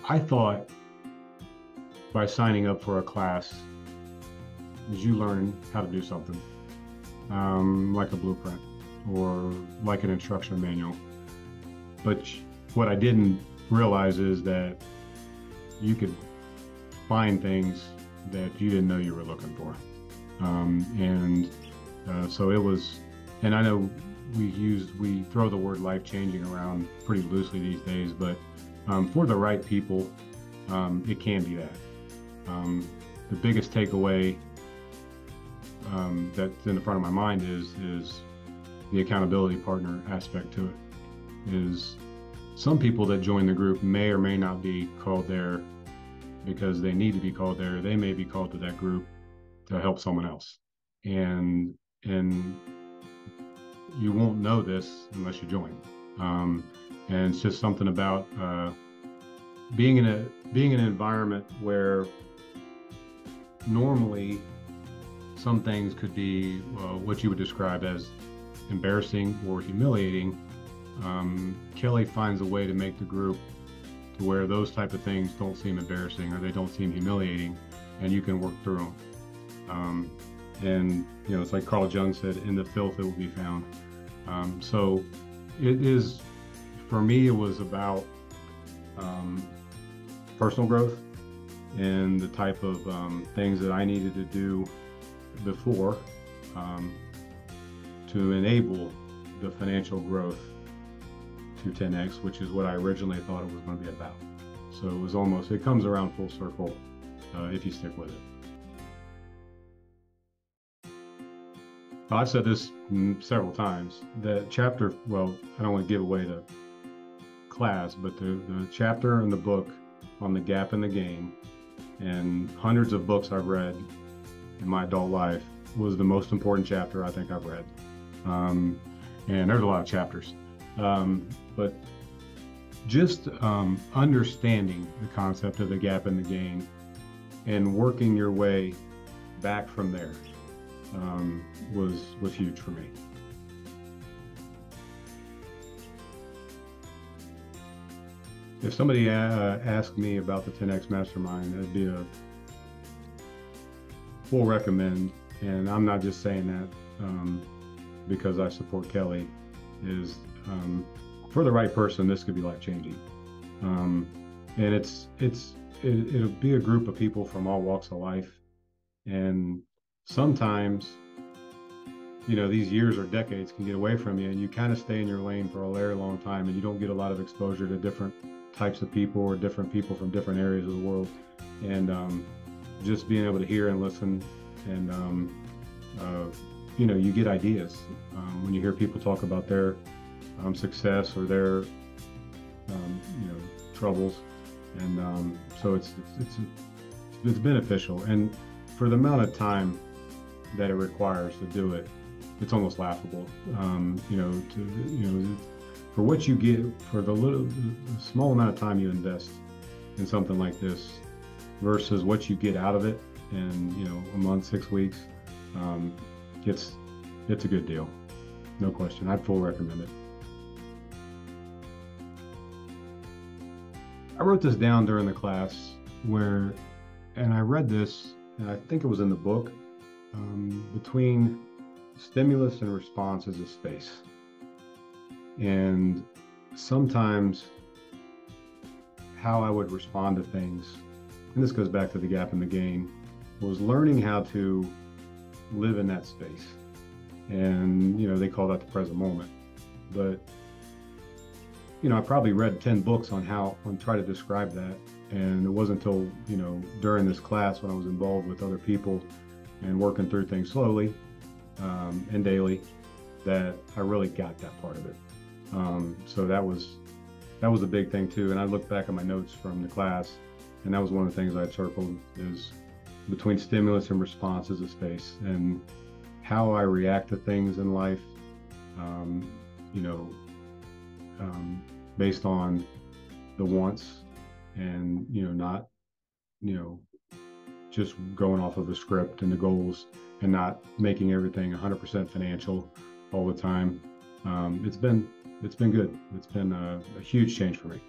I thought by signing up for a class, is you learn how to do something, like a blueprint or like an instruction manual. But what I didn't realize is that you could find things that you didn't know you were looking for. So it was, and I know we throw the word life-changing around pretty loosely these days, but for the right people, it can be that. The biggest takeaway that's in the front of my mind is the accountability partner aspect to it. Is some people that join the group may or may not be called there because they need to be called there. They may be called to that group to help someone else, and you won't know this unless you join. And it's just something about being in an environment where normally some things could be what you would describe as embarrassing or humiliating. Kelly finds a way to make the group to where those type of things don't seem embarrassing or they don't seem humiliating, and you can work through them. And it's like Carl Jung said, in the filth it will be found. So it is, for me, it was about personal growth and the type of things that I needed to do before to enable the financial growth to 10x, which is what I originally thought it was going to be about. So it comes around full circle if you stick with it. I've said this several times. The chapter, well, I don't want to give away the class, but the chapter in the book on the gap in the gain, and hundreds of books I've read in my adult life, was the most important chapter I think I've read. And there's a lot of chapters. But just understanding the concept of the gap in the gain and working your way back from there was huge for me. If somebody asked me about the 10X Mastermind, it'd be a full recommend. And I'm not just saying that because I support Kelly. Is for the right person, this could be life-changing. And it'll be a group of people from all walks of life. And sometimes, these years or decades can get away from you, and you kind of stay in your lane for a very long time, and you don't get a lot of exposure to different types of people or different people from different areas of the world. And just being able to hear and listen, and you get ideas when you hear people talk about their success or their troubles, and so it's beneficial. And for the amount of time that it requires to do it, it's almost laughable. For what you get for the small amount of time you invest in something like this versus what you get out of it in a month, 6 weeks, it's a good deal, no question. I'd full recommend it. I wrote this down during the class and I read this, and I think it was in the book, between stimulus and response is a space. And sometimes how I would respond to things, and this goes back to the gap in the gain, was learning how to live in that space. And, they call that the present moment. But, I probably read 10 books on try to describe that. And it wasn't until, during this class when I was involved with other people and working through things slowly and daily, that I really got that part of it. So that was a big thing too. And I looked back at my notes from the class, and that was one of the things I circled, is between stimulus and response is a space, and how I react to things in life, based on the wants, and not just going off of a script and the goals, and not making everything 100% financial all the time. It's been good. It's been a huge change for me.